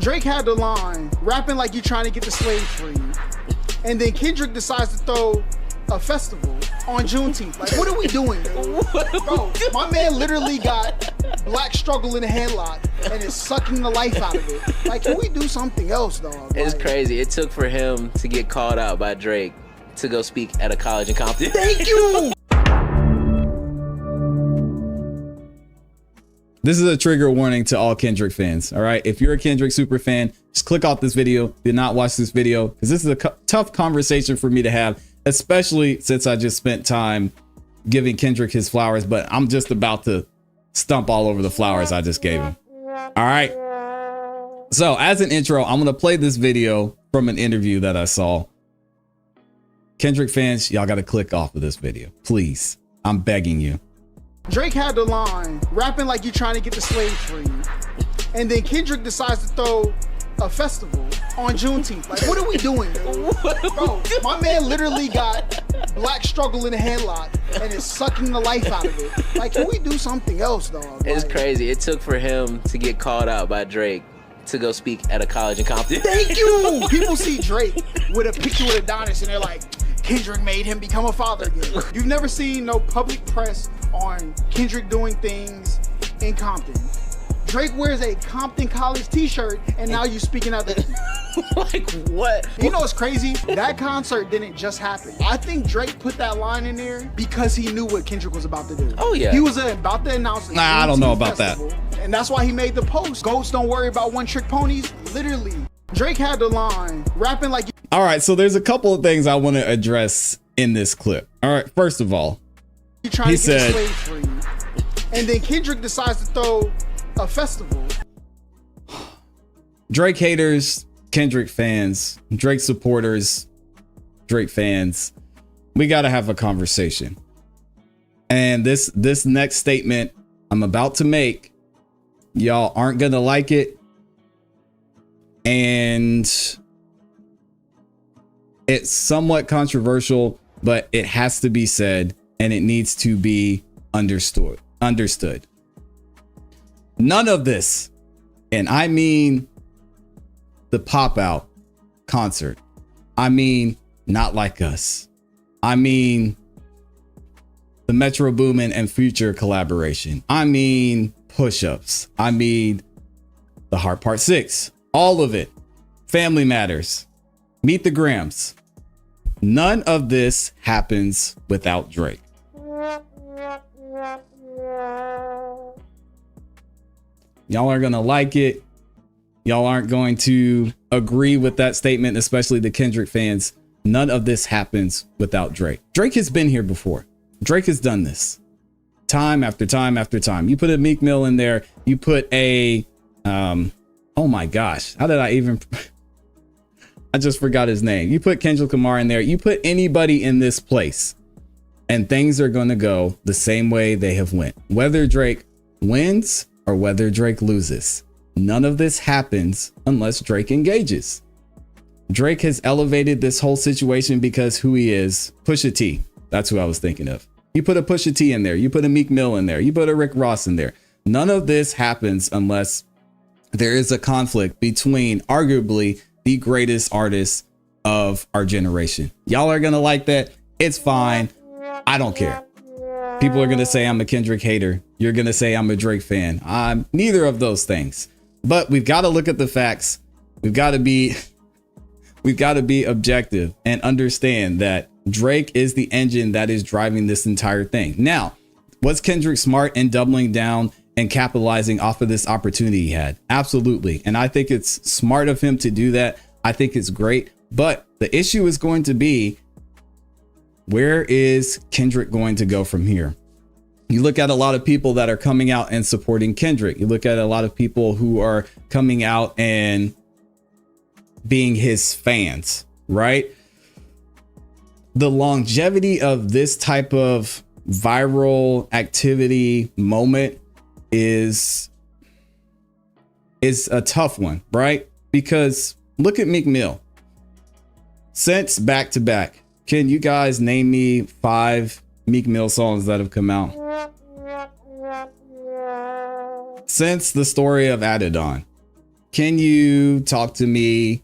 Drake had the line, rapping like you trying to get the slave free. And then Kendrick decides to throw a festival on Juneteenth. Like, what are we doing, dude? Bro, my man literally got Black struggle in a headlock and is sucking the life out of it. Like, can we do something else, dog? It's like, crazy. It took for him to get called out by Drake to go speak at a college in Compton. Thank you! This is a trigger warning to all Kendrick fans. All right. If you're a Kendrick super fan, just click off this video. Do not watch this video because this is a tough conversation for me to have, especially since I just spent time giving Kendrick his flowers, but I'm just about to stump all over the flowers I just gave him. All right. So as an intro, I'm going to play this video from an interview that I saw. Kendrick fans, y'all got to click off of this video, please. I'm begging you. Drake had the line, rapping like you trying to get the slave free. And then Kendrick decides to throw a festival on Juneteenth. Like, what are we doing, dude? Bro, my man literally got Black struggle in a headlock and is sucking the life out of it. Like, can we do something else, dog? It's like, crazy. It took for him to get called out by Drake to go speak at a college in Compton. Thank you! People see Drake with a picture with Adonis and they're like, Kendrick made him become a father again. You've never seen no public press on Kendrick doing things in Compton. Drake wears a Compton College t-shirt and now you speaking out the... Like, what? You know what's crazy? That concert didn't just happen. I think Drake put that line in there because he knew what Kendrick was about to do. Oh, yeah. He was about to announce Nah, I don't know about that. And that's why he made the post. Goats don't worry about one-trick ponies. Literally. Drake had the line, rapping like... All right, so there's a couple of things I want to address in this clip. All right, first of all, he said, slave free. And then Kendrick decides to throw a festival. Drake haters, Kendrick fans, Drake supporters, Drake fans, we got to have a conversation. And this next statement I'm about to make, y'all aren't going to like it. And it's somewhat controversial, but it has to be said and it needs to be understood. None of this, and I mean the pop out concert. I mean, Not Like Us. I mean, the Metro Boomin and Future collaboration. I mean, push-ups. I mean, the Heart Part 6. All of it. Family Matters. Meet the Grams. None of this happens without Drake. Y'all are gonna like it. Y'all aren't going to agree with that statement, especially the Kendrick fans. None of this happens without Drake. Drake has been here before. Drake has done this time after time after time. You put a Meek Mill in there. You put a, oh my gosh, how did I even, I just forgot his name. You put Kendrick Lamar in there. You put anybody in this place and things are going to go the same way they have went. Whether Drake wins or whether Drake loses. None of this happens unless Drake engages. Drake has elevated this whole situation because who he is. Pusha T. That's who I was thinking of. You put a Pusha T in there. You put a Meek Mill in there. You put a Rick Ross in there. None of this happens unless there is a conflict between arguably the greatest artists of our generation. Y'all are going to like that. It's fine. I don't care. People are going to say I'm a Kendrick hater. You're going to say I'm a Drake fan. I'm neither of those things. But we've got to look at the facts. We've got to be objective and understand that Drake is the engine that is driving this entire thing. Now, was Kendrick smart in doubling down and capitalizing off of this opportunity he had? Absolutely. And I think it's smart of him to do that. I think it's great. But the issue is going to be, where is Kendrick going to go from here? You look at a lot of people that are coming out and supporting Kendrick. You look at a lot of people who are coming out and being his fans, right? The longevity of this type of viral activity moment is a tough one, right? Because look at Meek Mill. Since Back to Back, can you guys name me 5 Meek Mill songs that have come out? Since The Story of Adidon, can you talk to me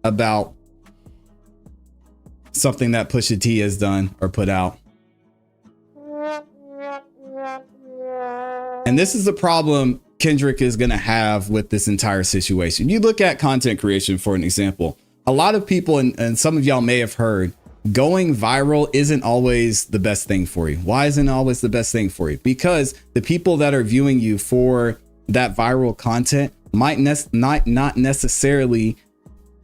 about something that Pusha T has done or put out? And this is the problem Kendrick is going to have with this entire situation. You look at content creation, for an example. A lot of people, and some of y'all may have heard, going viral isn't always the best thing for you. Why isn't it always the best thing for you? Because the people that are viewing you for that viral content might not necessarily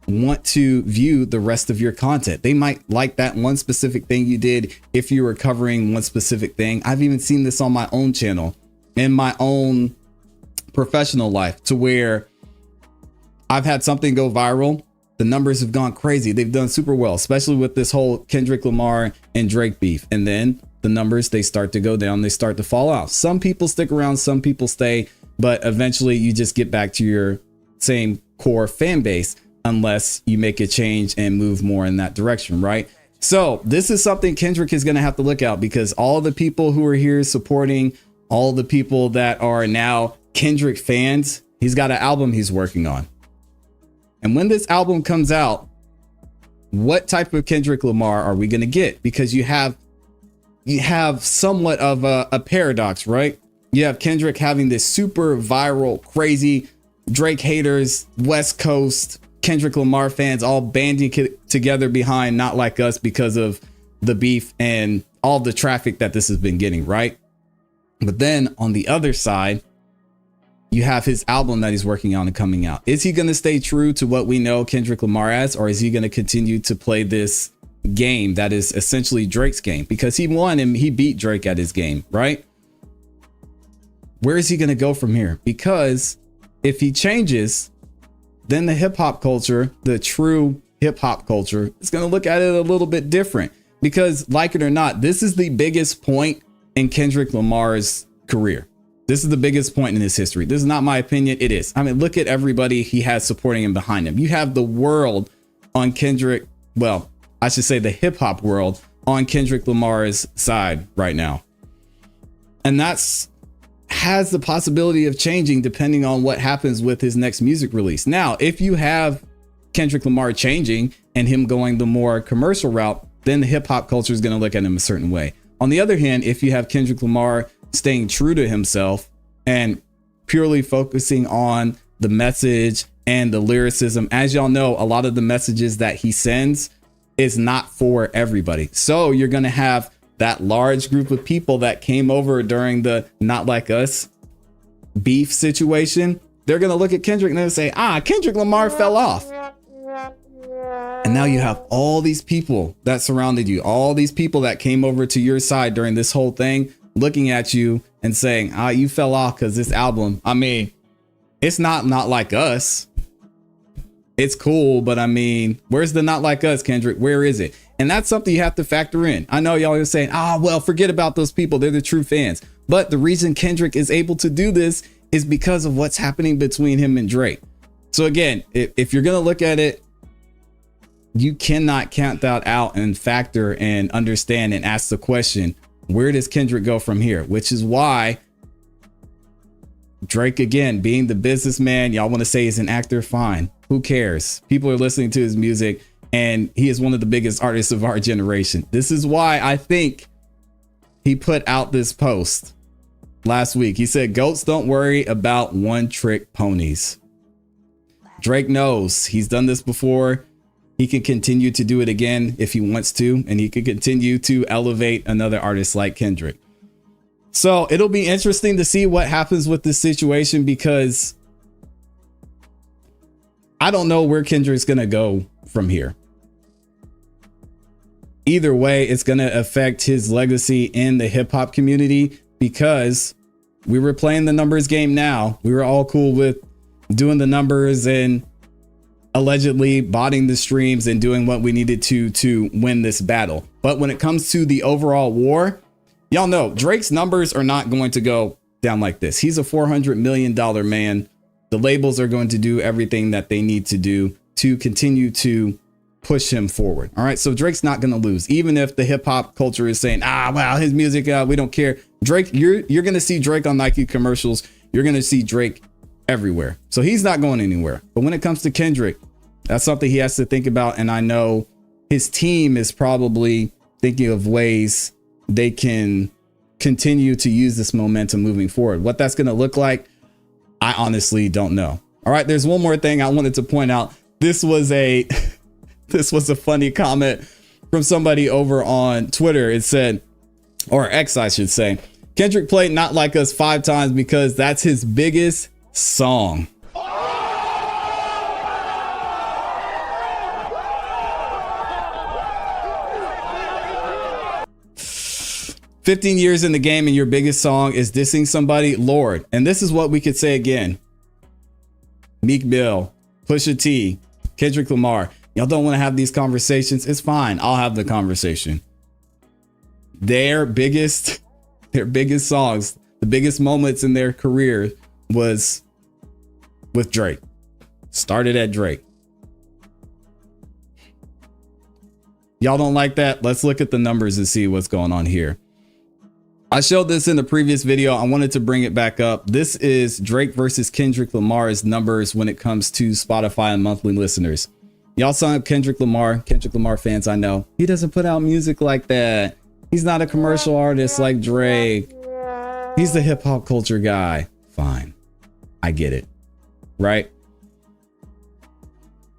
want to view the rest of your content. They might like that one specific thing you did if you were covering one specific thing. I've even seen this on my own channel, in my own professional life, to where I've had something go viral. The numbers have gone crazy. They've done super well, especially with this whole Kendrick Lamar and Drake beef. And then the numbers, they start to go down. They start to fall out. Some people stick around, some people stay, but eventually you just get back to your same core fan base unless you make a change and move more in that direction, right? So this is something Kendrick is going to have to look out, because all the people who are here supporting, all the people that are now Kendrick fans, he's got an album he's working on. And when this album comes out, what type of Kendrick Lamar are we going to get? Because you have somewhat of a paradox, right? You have Kendrick having this super viral, crazy Drake haters, West Coast Kendrick Lamar fans all banding together behind Not Like Us because of the beef and all the traffic that this has been getting, right? But then on the other side, you have his album that he's working on and coming out. Is he going to stay true to what we know Kendrick Lamar as, or is he going to continue to play this game that is essentially Drake's game? Because he won and he beat Drake at his game, right? Where is he going to go from here? Because if he changes, then the hip hop culture, the true hip hop culture, is going to look at it a little bit different. Because like it or not, this is the biggest point in Kendrick Lamar's career. This is the biggest point in his history. This is not my opinion. It is. I mean, look at everybody he has supporting him behind him. You have the world on Kendrick. Well, I should say the hip hop world on Kendrick Lamar's side right now. And that's has the possibility of changing depending on what happens with his next music release. Now, if you have Kendrick Lamar changing and him going the more commercial route, then the hip hop culture is going to look at him a certain way. On the other hand, if you have Kendrick Lamar staying true to himself and purely focusing on the message and the lyricism, as y'all know, a lot of the messages that he sends is not for everybody. So you're going to have that large group of people that came over during the Not Like Us beef situation. They're going to look at Kendrick and they'll say, Kendrick Lamar fell off. And now you have all these people that surrounded you, all these people that came over to your side during this whole thing, looking at you and saying, you fell off because this album, I mean, it's not Like Us. It's cool, but I mean, where's the Not Like Us, Kendrick? Where is it? And that's something you have to factor in. I know y'all are saying, well, forget about those people. They're the true fans. But the reason Kendrick is able to do this is because of what's happening between him and Drake. So again, if you're going to look at it, you cannot count that out and factor and understand and ask the question, where does Kendrick go from here? Which is why Drake, again, being the businessman, y'all want to say he's an actor, fine. Who cares? People are listening to his music and he is one of the biggest artists of our generation. This is why I think he put out this post last week. He said, "Goats don't worry about one-trick ponies." Drake knows he's done this before. He can continue to do it again if he wants to, and he can continue to elevate another artist like Kendrick. So it'll be interesting to see what happens with this situation, because I don't know where Kendrick's going to go from here. Either way, it's going to affect his legacy in the hip hop community, because we were playing the numbers game now. We were all cool with doing the numbers and allegedly botting the streams and doing what we needed to win this battle. But when it comes to the overall war, y'all know Drake's numbers are not going to go down like this. He's a $400 million man. The labels are going to do everything that they need to do to continue to push him forward. All right. So Drake's not going to lose, even if the hip hop culture is saying, well, his music, we don't care. Drake, you're going to see Drake on Nike commercials. You're going to see Drake everywhere. So he's not going anywhere. But when it comes to Kendrick, that's something he has to think about. And I know his team is probably thinking of ways they can continue to use this momentum moving forward. What that's going to look like, I honestly don't know. All right, there's one more thing I wanted to point out. This was a funny comment from somebody over on Twitter. It said, or X, I should say, Kendrick played Not Like Us 5 times because that's his biggest song. "15 years in the game and your biggest song is dissing somebody, Lord." And this is what we could say again. Meek Mill, Pusha T, Kendrick Lamar. Y'all don't want to have these conversations. It's fine. I'll have the conversation. Their biggest songs, the biggest moments in their career was with Drake. Started at Drake. Y'all don't like that? Let's look at the numbers and see what's going on here. I showed this in the previous video. I wanted to bring it back up. This is Drake versus Kendrick Lamar's numbers when it comes to Spotify and monthly listeners. Y'all saw Kendrick Lamar fans, I know. He doesn't put out music like that. He's not a commercial artist like Drake. He's the hip hop culture guy. Fine. I get it. Right?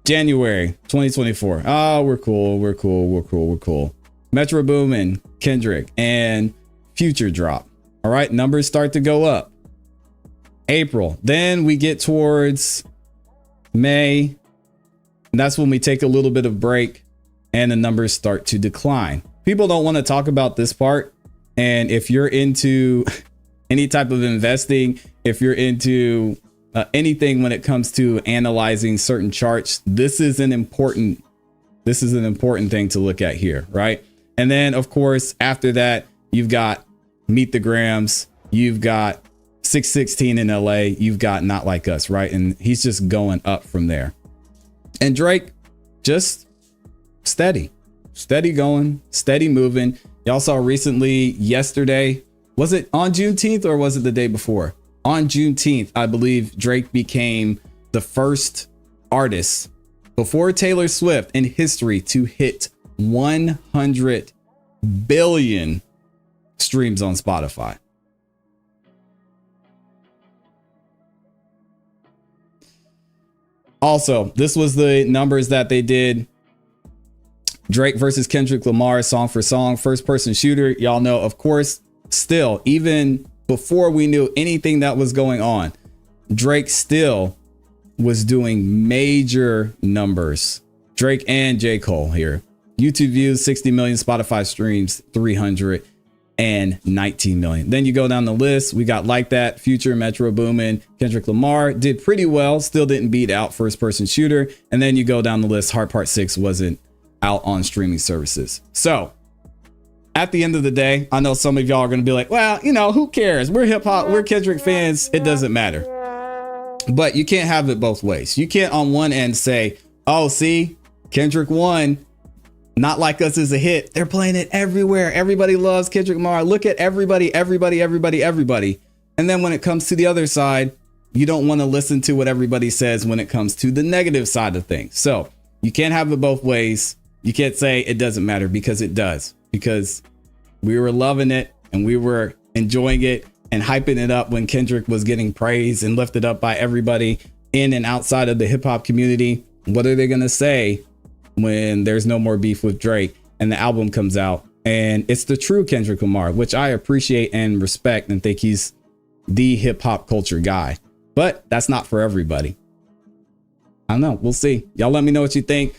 January 2024. Oh, we're cool. Metro Boomin, Kendrick, and Future drop. All right, numbers start to go up. April. Then we get towards May. And that's when we take a little bit of break and the numbers start to decline. People don't want to talk about this part. And if you're into any type of investing, if you're into anything when it comes to analyzing certain charts, this is an important thing to look at here, right? And then, of course, after that, you've got Meet the Grams, you've got 616 in LA, you've got Not Like Us, right? And he's just going up from there. And Drake, just steady going, steady moving. Y'all saw recently, yesterday, was it on Juneteenth or was it the day before? On Juneteenth, I believe Drake became the first artist before Taylor Swift in history to hit 100 billion streams on Spotify. Also, this was the numbers that they did. Drake versus Kendrick Lamar, song for song, first person shooter. Y'all know, of course, still, even before we knew anything that was going on, Drake still was doing major numbers. Drake and J. Cole here. YouTube views, 60 million, Spotify streams, 319 million. Then you go down the list. We got Like That, Future, Metro Boomin, Kendrick Lamar did pretty well. Still didn't beat out First Person Shooter. And then you go down the list. Heart Part 6 wasn't out on streaming services. So at the end of the day, I know some of y'all are going to be like, well, you know, who cares? We're hip hop. We're Kendrick fans. It doesn't matter. But you can't have it both ways. You can't on one end say, oh, see, Kendrick won. Not Like Us is a hit. They're playing it everywhere. Everybody loves Kendrick Lamar. Look at everybody. And then when it comes to the other side, you don't want to listen to what everybody says when it comes to the negative side of things. So you can't have it both ways. You can't say it doesn't matter, because it does, because we were loving it and we were enjoying it and hyping it up when Kendrick was getting praised and lifted up by everybody in and outside of the hip hop community. What are they going to say when there's no more beef with Drake and the album comes out and it's the true Kendrick Lamar, which I appreciate and respect and think he's the hip hop culture guy, but that's not for everybody. I don't know. We'll see. Y'all let me know what you think.